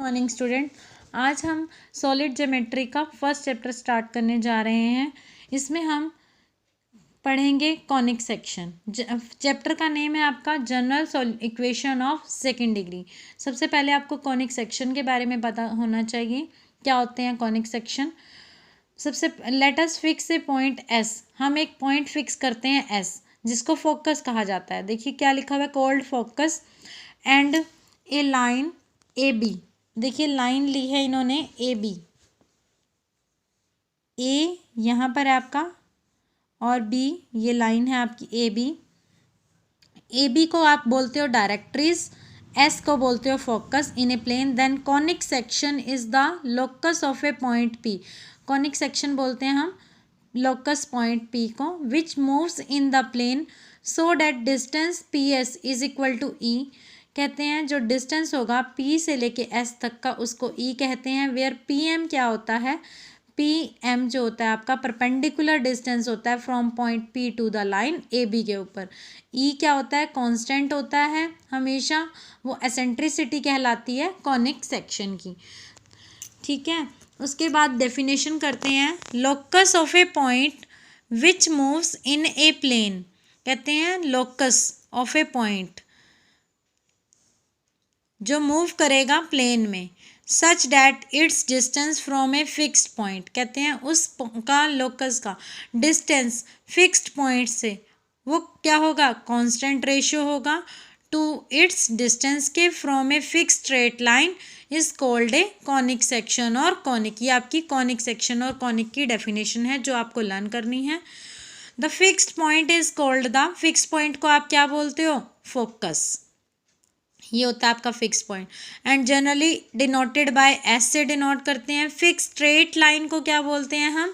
Morning student. आज हम solid geometry का फर्स्ट चैप्टर स्टार्ट करने जा रहे हैं। इसमें हम पढ़ेंगे कॉनिक सेक्शन। चैप्टर का नेम है आपका general equation of second degree. सबसे पहले आपको कॉनिक सेक्शन के बारे में पता होना चाहिए, क्या होते हैं कॉनिक सेक्शन। सबसे let us fix a point S. हम एक पॉइंट फिक्स करते हैं एस, जिसको फोकस कहा जाता है। देखिए क्या लिखा हुआ है, called focus and a line A B. देखिए लाइन ली है इन्होंने ए बी, ए यहाँ पर है आपका और बी, ये लाइन है आपकी ए बी। ए बी को आप बोलते हो डायरेक्ट्रिस, एस को बोलते हो focus in a plane. Then conic section is the locus of a point P. Conic section बोलते हैं हम लोकस पॉइंट पी को, which moves in the plane so that distance P S is equal to E. कहते हैं जो distance होगा P से लेके एस तक का उसको ई कहते हैं। वेयर पी एम क्या होता है, पी एम जो होता है आपका परपेंडिकुलर डिस्टेंस होता है from point P to the line A B के ऊपर। ई क्या होता है, कांस्टेंट होता है हमेशा, वो एसेंट्रिसिटी कहलाती है कॉनिक सेक्शन की। ठीक है, उसके बाद डेफिनेशन करते हैं। Locus of a point which moves in a plane. कहते हैं लोकस ऑफ ए पॉइंट जो मूव करेगा प्लेन में, such that its distance from a fixed point. कहते हैं उस का लोकस का डिस्टेंस फिक्स्ड पॉइंट से वो क्या होगा, कांस्टेंट रेशियो होगा टू इट्स डिस्टेंस के from a fixed straight line is called a conic section और कॉनिक। ये आपकी कॉनिक सेक्शन और कॉनिक की डेफिनेशन है जो आपको लर्न करनी है। The fixed point is called, the fixed point को आप क्या बोलते हो, फोकस। ये होता है आपका fix point and generally denoted by S से डिनोट करते हैं। फिक्स स्ट्रेट लाइन को क्या बोलते हैं हम,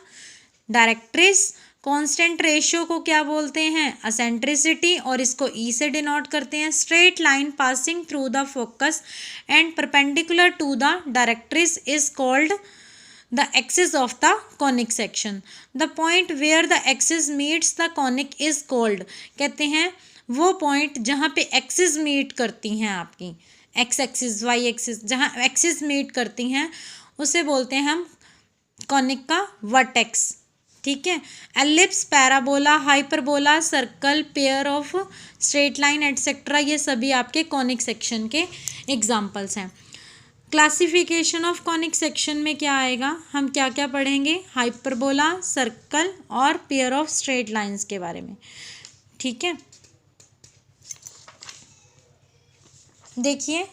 डायरेक्ट्रिस। कांस्टेंट रेशियो को क्या बोलते हैं, एसेंट्रिसिटी, और इसको ई से डिनोट करते हैं। Straight line passing through the focus and perpendicular to the directrix is called the axis of the conic section. The point where the axis meets the conic is called, कहते हैं वो point जहाँ पे axis meet करती हैं आपकी, x axis Y axis, जहाँ axis meet करती हैं उसे बोलते हैं हम कॉनिक का वर्टेक्स। ठीक है, ellipse, parabola, hyperbola, circle, pair of straight line etcetera, ये सभी आपके कॉनिक सेक्शन के एग्जाम्पल्स हैं। क्लासिफिकेशन ऑफ कॉनिक सेक्शन में क्या आएगा, हम क्या क्या पढ़ेंगे, हाइपरबोला, सर्कल और पेयर ऑफ स्ट्रेट लाइंस के बारे में। ठीक है, देखिए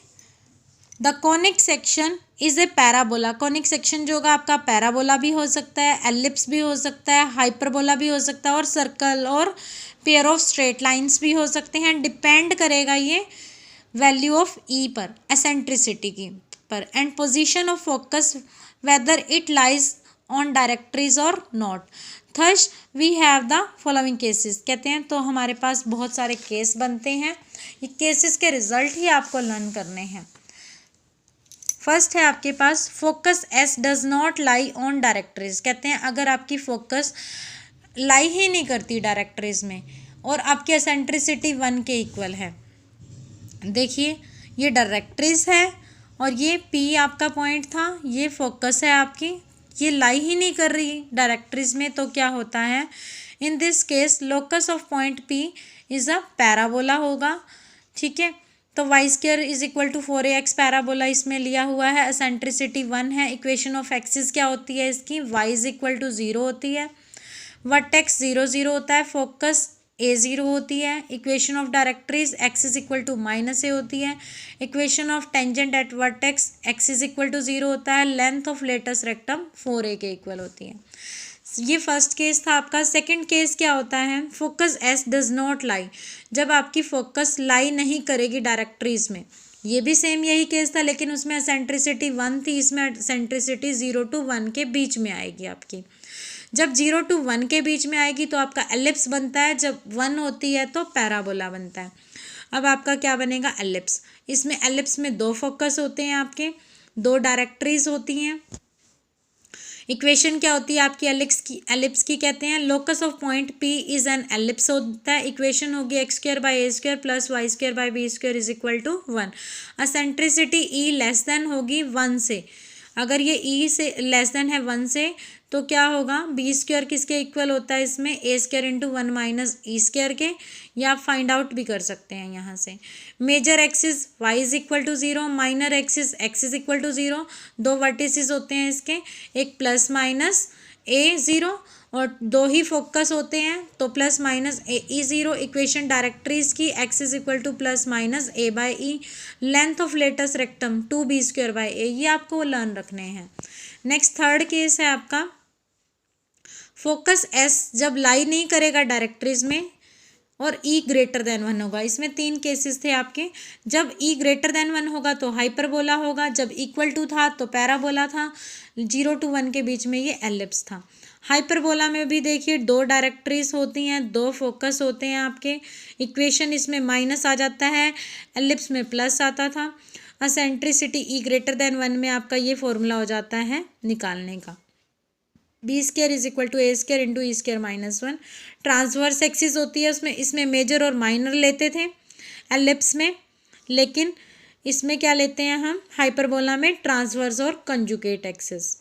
the conic section is a parabola. Conic section जो होगा आपका पैराबोला भी हो सकता है, एलिप्स भी हो सकता है, हाइपरबोला भी हो सकता है और सर्कल और पेयर ऑफ स्ट्रेट लाइंस भी हो सकते हैं। डिपेंड करेगा ये वैल्यू ऑफ ई पर, एसेंट्रिसिटी की पर, and position of focus whether it lies on directrix और not. Thus we have the following cases. कहते हैं तो हमारे पास बहुत सारे केस बनते हैं, ये केसेस के रिजल्ट ही आपको लर्न करने हैं। फर्स्ट है आपके पास focus S does not lie on directrix. कहते हैं अगर आपकी फोकस लाई ही नहीं करती डायरेक्ट्रीज में और आपकी एसेंट्रिसिटी 1 के इक्वल है। देखिए ये डायरेक्ट्रीज है और ये पी आपका पॉइंट था, ये फोकस है आपकी, ये लाई ही नहीं कर रही डायरेक्ट्रीज में, तो क्या होता है, in this case locus of point P is a parabola होगा। ठीक है, तो Y square is equal to 4ax parabola इसमें लिया हुआ है, एसेंट्रिसिटी 1 है। इक्वेशन ऑफ एक्सिस क्या होती है इसकी, वाई इज इक्वल टू 0 होती है, वर्टेक्स 0 0 होता है, फोकस a0 होती है। Equation of directrix x is equal to -a होती है। Equation of tangent at vertex x is equal to 0 होता है। Length of latus rectum 4a के इक्वल होती है। ये फर्स्ट केस था आपका। सेकंड केस क्या होता है, फोकस s डज नॉट लाई, जब आपकी फोकस लाई नहीं करेगी डायरेक्ट्रीज में। ये भी सेम यही केस था लेकिन उसमें एसेंट्रिसिटी 1 थी, इसमें एसेंट्रिसिटी 0 to 1 के बीच में आएगी आपकी। जब 0 to 1 के बीच में आएगी तो आपका एलिप्स बनता है, जब 1 होती है तो पैराबोला बनता है। अब आपका क्या बनेगा, एलिप्स। इसमें एलिप्स में 2 फोकस होते हैं आपके, 2 डायरेक्ट्रीज होती हैं। इक्वेशन क्या होती है आपकी एलिप्स की कहते हैं locus of point P is an ellipse होता है। इक्वेशन होगी x square by a square plus Y square by b square is equal to 1। Eccentricity e less than होगी 1 से। अगर ये ई से लेस देन है 1 से तो क्या होगा, बी स्क्वायर किसके इक्वल होता है इसमें, ए square into 1 minus E square के, या आप फाइंड आउट भी कर सकते हैं यहाँ से। Major axis Y is equal to 0, minor axis X is equal to 0। दो वर्टिसेस होते हैं इसके, एक प्लस माइनस ए 0 और दो ही फोकस होते हैं तो plus minus a e 0। Equation directrix की x is equal to plus minus a by e. Length of latus rectum 2b square by a, ये आपको लर्न रखने हैं। नेक्स्ट थर्ड केस है आपका फोकस एस जब लाई नहीं करेगा डायरेक्ट्रीज में और ई ग्रेटर देन 1 होगा। इसमें 3 केसेस थे आपके। जब ई ग्रेटर देन 1 होगा तो हाइपरबोला होगा, जब इक्वल टू था तो पैराबोला था, 0 to 1 के बीच में ये एलिप्स था। हाइपरबोला में भी देखिए 2 डायरेक्ट्रीज होती हैं, 2 फोकस होते हैं आपके। इक्वेशन इसमें माइनस आ जाता है, एलिप्स में प्लस आता था। असेंट्रिसिटी ई ग्रेटर देन 1 में आपका ये फॉर्मूला हो जाता है निकालने का, B square is equal to A square into E square minus 1। Transverse axis होती है उसमें, इसमें मेजर और माइनर लेते थे एलिप्स में, लेकिन इसमें क्या लेते हैं हम हाइपरबोला में, ट्रांसवर्स और कंजुगेट एक्सिस।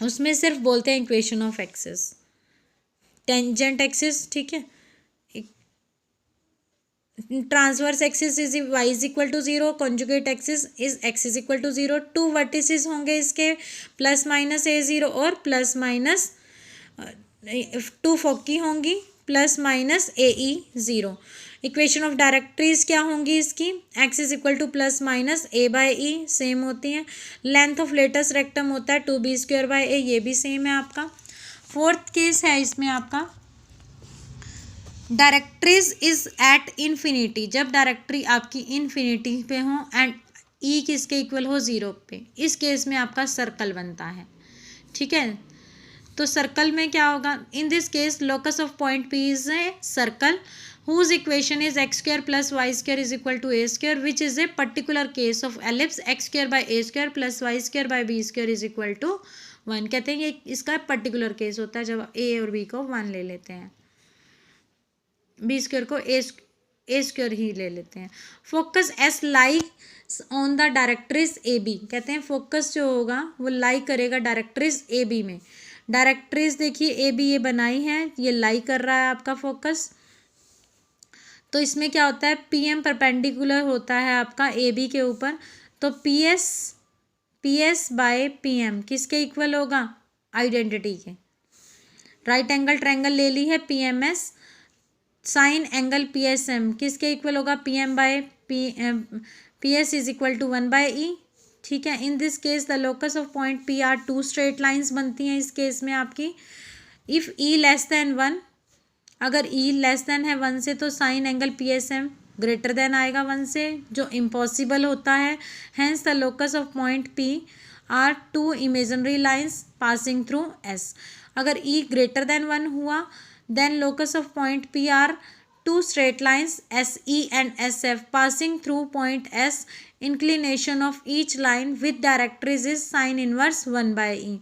उसमें सिर्फ बोलते हैं equation of axis, tangent axis, ठीक है। Transverse axis is Y is equal to 0, conjugate axis is X is equal to 0। 2 vertices होंगे इसके, प्लस माइनस ए 0 और प्लस माइनस 2 फोकी होंगी, plus minus a e 0। Equation of directories क्या होंगी इसकी, x is equal to plus minus a by E, same होती हैं। Length of latus rectum होता है 2b स्क्वायर बाई ए, ये भी सेम है आपका। फोर्थ केस है इसमें आपका डायरेक्ट्रीज इज एट इन्फिनिटी, जब डायरेक्ट्री आपकी इन्फिनिटी पे हो एंड ई किसके इक्वल हो 0 पे, इस केस में आपका सर्कल बनता है, ठीक है। तो सर्कल में क्या होगा, इन this case locus of point P is a circle whose equation is x square plus y square is equal to a square, which is a particular case of ellipse x square by a square plus y square by b square is equal to 1। कहते हैं ये इसका particular case होता है जब a और b को 1 ले लेते हैं, b स्क्वायर को a स्क्वायर ही ले लेते हैं। Focus S lie on the directrix A B, कहते हैं फोकस जो होगा वो लाई करेगा डायरेक्ट्रिस ए बी में। डायरेक्ट्रिस देखिए ए बी ये बनाई है, ये लाई कर रहा है आपका फोकस। तो इसमें क्या होता है, पी एम परपेंडिकुलर होता है आपका ए बी के ऊपर, तो P S by P M किसके इक्वल होगा, आइडेंटिटी के। राइट एंगल ट्रायंगल ले ली है P M S, sine angle P S M किसके इक्वल होगा, P M by P S is equal to 1 by e, ठीक है। In this case the locus of point P are 2 straight lines बनती हैं इस केस में आपकी। If E less then 1, अगर ई लेस देन है 1 से तो sine angle P S M greater than आएगा 1 से, जो इम्पॉसिबल होता है। Hence the locus of point P are 2 imaginary lines passing through S. अगर ई ग्रेटर देन 1 हुआ then locus of point P are 2 straight lines S E and S F passing through point S. Inclination of each line with directrix is sine inverse 1 by E.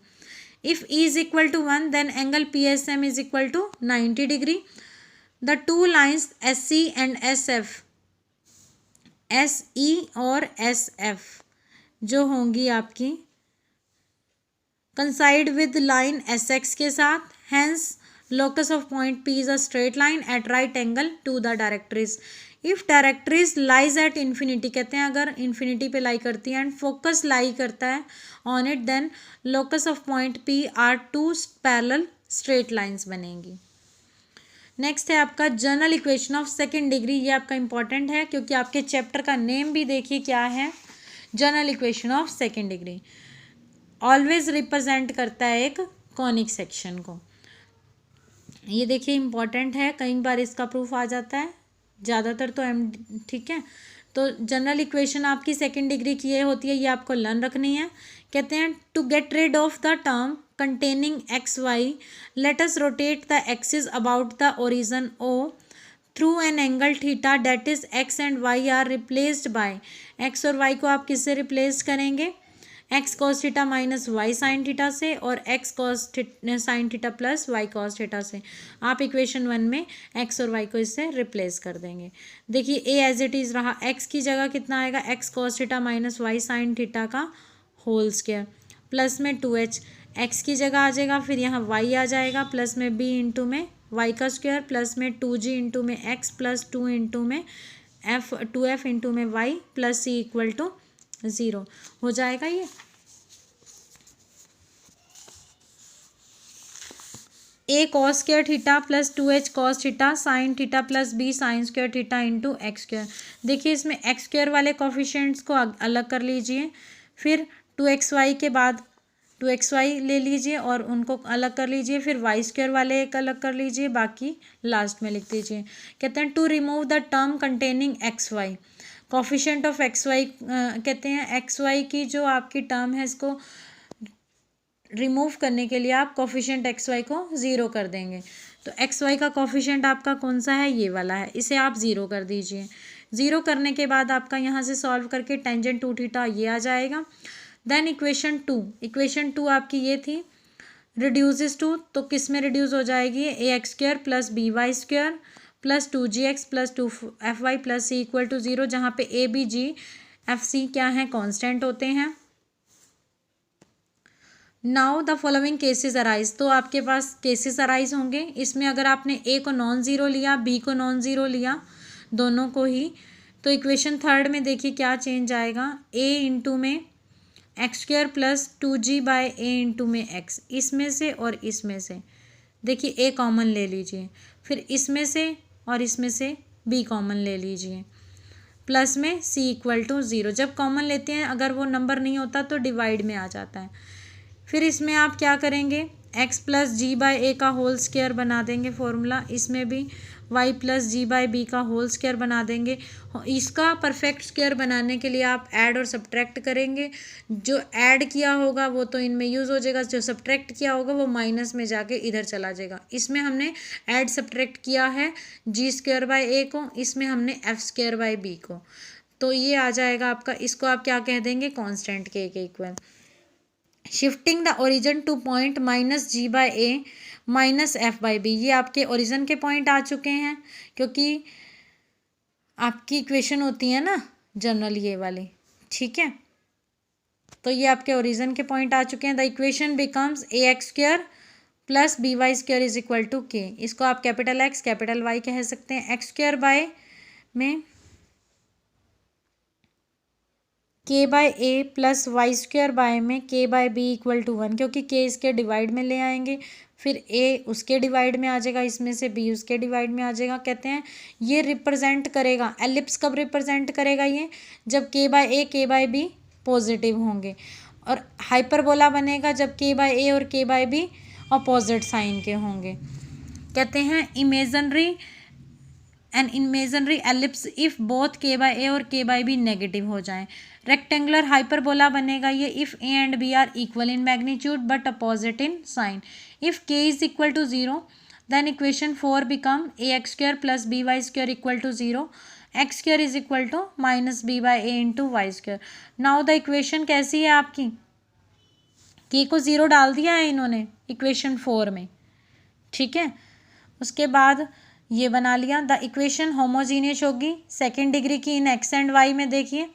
If E is equal to 1, then angle PSM is equal to 90 degree. The two lines SC and SF, SE और SF जो होंगी आपकी coincide with line SX के साथ, hence locus of point P is a straight line at right angle to the directrix. If directories lies at infinity, कहते हैं अगर infinity पे लाई करती है एंड फोकस लाई करता है on it, then locus of point P are 2 parallel straight lines बनेंगी। Next है आपका general equation of second degree, ये आपका इंपॉर्टेंट है क्योंकि आपके चैप्टर का नेम भी देखिए क्या है, general equation of second degree. Always represent करता है एक कॉनिक सेक्शन को, ये देखिए इंपॉर्टेंट है, कई बार इसका प्रूफ आ जाता है, ज़्यादातर तो ठीक है। तो जनरल इक्वेशन आपकी सेकंड डिग्री की ये होती है, ये आपको लर्न रखनी है। कहते हैं to get rid of the term containing X Y, let us rotate the axis about the origin O through an angle theta, that is X and Y are replaced by, X और Y को आप किससे replace करेंगे, X cos theta minus Y sine theta से और X cos sine theta plus Y cos theta से। आप equation 1 में एक्स और वाई को इससे रिप्लेस कर देंगे। देखिए ए एज इट इज़ रहा, एक्स की जगह कितना आएगा, X cos theta minus Y sine theta का होल स्क्वायर प्लस में 2h, एक्स की जगह आ जाएगा, फिर यहाँ वाई आ जाएगा प्लस में बी इंटू में वाई का स्क्वायर प्लस में 2g इंटू में एक्स प्लस 2 इंटू में एफ 2f इंटू में y plus c equal to 0 हो जाएगा ये। A cos square theta plus 2h cos theta sine theta plus b sine square theta into x square. देखिए इसमें x square वाले coefficients को अलग कर लीजिए, फिर 2xy के बाद 2xy ले लीजिए और उनको अलग कर लीजिए, फिर वाई स्क्वायर वाले एक अलग कर लीजिए, बाकी लास्ट में लिख दीजिए। कहते हैं to remove the term containing X Y, coefficient of X Y कहते हैं एक्स वाई की जो आपकी टर्म है इसको रिमूव करने के लिए आप कॉफिशिएंट एक्स वाई को 0 कर देंगे। तो एक्स वाई का कॉफिशिएंट आपका कौन सा है, ये वाला है, इसे आप 0 कर दीजिए। 0 करने के बाद आपका यहाँ से सॉल्व करके टेंजेंट 2 थीटा ये आ जाएगा। देन इक्वेशन टू आपकी ये थी, रिड्यूसेस टू, तो किस में रिड्यूस हो जाएगी, a x square plus B Y square plus 2gx plus 2fy plus c equal to 0, जहाँ पे A B ji F C क्या है, कांस्टेंट होते हैं। Now the following cases arise, तो आपके पास केसेस अराइज होंगे, इसमें अगर आपने ए को नॉन ज़ीरो लिया, बी को नॉन ज़ीरो लिया, दोनों को ही, तो इक्वेशन थर्ड में देखिए क्या चेंज आएगा, ए इंटू में x square plus 2g by a into में एक्स, इसमें से और इसमें से देखिए ए कॉमन ले लीजिए, फिर इसमें से और इसमें से बी कॉमन ले लीजिए, प्लस में सी इक्वल टू 0। जब कॉमन लेते हैं अगर वो नंबर नहीं होता तो डिवाइड में आ जाता है। फिर इसमें आप क्या करेंगे, एक्स प्लस जी बाय ए का होल स्क्वायर बना देंगे फॉर्मूला, इसमें भी वाई प्लस जी बाय बी का होल स्क्वायर बना देंगे। इसका परफेक्ट स्क्वायर बनाने के लिए आप ऐड और सब्ट्रैक्ट करेंगे, जो ऐड किया होगा वो तो इनमें यूज़ हो जाएगा, जो सब्ट्रैक्ट किया होगा वो माइनस में जाके इधर चला जाएगा। इसमें हमने ऐड सब्ट्रैक्ट किया है जी स्क्वायर बाय ए को, इसमें हमने एफ स्क्वायर बाय बी को, तो ये आ जाएगा आपका, इसको आप क्या कह देंगे, कॉन्स्टेंट के equal. Shifting the origin to point minus G by A minus F by B, ये आपके ओरिजिन के पॉइंट आ चुके हैं, क्योंकि आपकी इक्वेशन होती है ना जनरल ये वाली, ठीक है, तो ये आपके ओरिजिन के पॉइंट आ चुके हैं। The equation becomes A x square plus B Y square is equal to K, इसको आप कैपिटल एक्स कैपिटल वाई कह सकते हैं। एक्स स्क्वायर बाय में K by A plus Y square by में K bye B equal to 1, क्योंकि के इसके डिवाइड में ले आएंगे, फिर ए उसके डिवाइड में आ जाएगा, इसमें से बी उसके डिवाइड में आ जाएगा। कहते हैं ये रिप्रेजेंट करेगा, एलिप्स कब रिप्रेजेंट करेगा, ये जब के बाय ए के बाय बी पॉजिटिव होंगे, और हाइपरबोला बनेगा जब के बाय ए और के बाय बी अपोजिट साइन के होंगे। कहते हैं an imaginary ellipse if both के बाय ए और के बाय बी नेगेटिव हो जाएं। रेक्टेंगुलर हाइपरबोला बनेगा ये if A and B are equal in magnitude but opposite in sign. If k is equal to 0 then equation 4 become a x square plus B Y square equal to 0, x square is equal to minus b by a into y square. Now the equation कैसी है आपकी, के को 0 डाल दिया है इन्होंने equation 4 में, ठीक है। उसके बाद ये बना लिया, द इक्वेशन होमोजीनियस होगी सेकेंड डिग्री की इन एक्स एंड वाई में, देखिए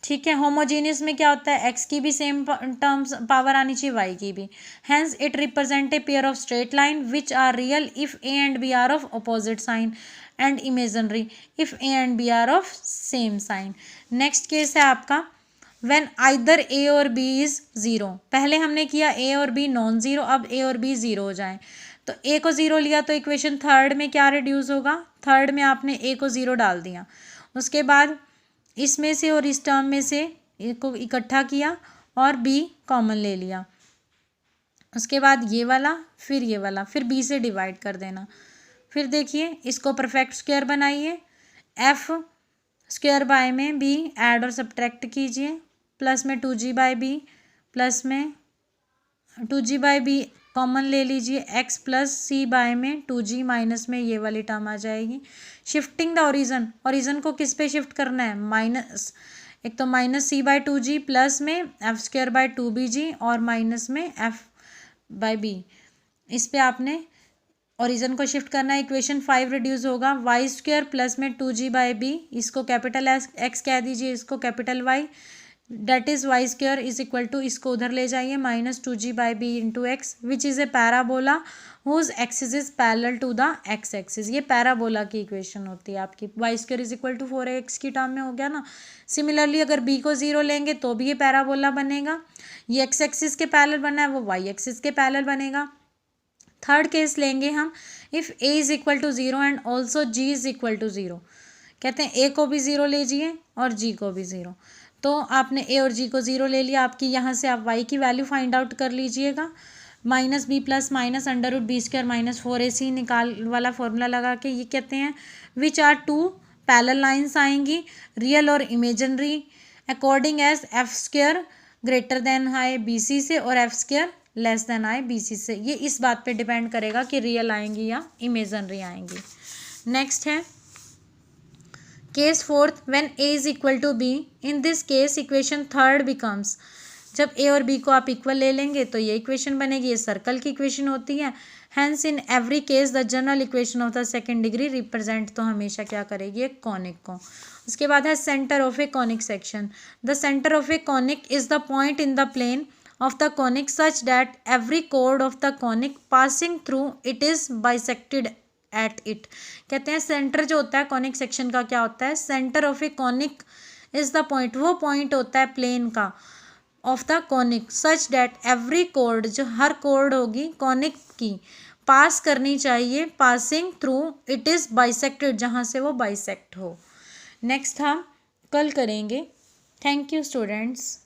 ठीक है। होमोजीनियस में क्या होता है, एक्स की भी सेम टर्म्स पावर आनी चाहिए, वाई की भी। Hence it represent a pair of straight line which are real if A and B are of opposite sign and imaginary if A and B are of same sign. Next case है आपका when either ए और B is 0। पहले हमने किया ए और B non zero, अब ए और B 0 हो जाए, तो ए को 0 लिया तो इक्वेशन थर्ड में क्या रिड्यूस होगा, थर्ड में आपने ए को 0 डाल दिया, उसके बाद इसमें से और इस टर्म में से ए को इकट्ठा किया और बी कॉमन ले लिया, उसके बाद ये वाला फिर ये वाला, फिर बी से डिवाइड कर देना। फिर देखिए इसको परफेक्ट स्क्वायर बनाइए, एफ स्क्वायर बाय में बी ऐड और सब्ट्रैक्ट कीजिए, प्लस में 2g बाय बी, प्लस में 2g बाय बी कॉमन ले लीजिए, एक्स प्लस सी बाय में 2g माइनस में ये वाली टर्म आ जाएगी। शिफ्टिंग द ओरिजन, ओरिजन को किस पे शिफ्ट करना है, माइनस एक तो -c/2g प्लस में f²/2bg और माइनस में f/b। इस पे आपने ओरिजन को शिफ्ट करना है। इक्वेशन 5 रिड्यूस होगा y² प्लस में 2g/b, इसको कैपिटल x कह दीजिए, इसको capital Y, that is y² is equal to, इसको उधर ले जाइए, -2g/b into x which is a parabola whose axis is parallel to the x axis. ये पैराबोला की इक्वेशन होती है आपकी। y² is equal to 4x की टर्म में हो गया ना। सिमिलरली अगर b को 0 लेंगे तो भी ये पैराबोला बनेगा। ये x एक्सिस के पैरेलल बनना है, वो y एक्सिस के पैरेलल बनेगा। थर्ड केस लेंगे हम, if a is equal to 0 and also g is equal to 0। कहते हैं a को भी 0 लीजिए और g को भी 0। तो आपने a और g को 0 ले लिया। आपकी यहाँ से आप y की वैल्यू फाइंड आउट कर लीजिएगा। -b plus minus √b² minus 4ac निकाल वाला फॉर्मूला लगा के, ये कहते हैं which are two parallel lines आएंगी, रियल और imaginary, according as f² greater than high bc से और f² less then I bc से। ये इस बात पे डिपेंड करेगा कि रियल आएंगी या इमेजिनरी आएंगी। नेक्स्ट है case fourth, when a is equal to b, in this case equation third becomes, जब a और b को आप इक्वल ले लेंगे तो ये इक्वेशन बनेगी, ये सर्कल की इक्वेशन होती है। Hence in every case the general equation of the second degree represent, तो हमेशा क्या करेगी, एक कॉनिक को। उसके बाद है centre of a conic section. The centre of a conic is the point in the plane of the conic such that every chord of the conic passing through it is bisected at it। कहते हैं centre जो होता है conic section का क्या होता है, centre of a conic is the point, वो पॉइंट होता है प्लेन का, of the conic such that every code, जो हर कोड होगी कॉनिक की, पास करनी चाहिए, passing through it is bisected, जहाँ से वो बाइसेक्ट हो। नेक्स्ट हम कल करेंगे। Thank you students.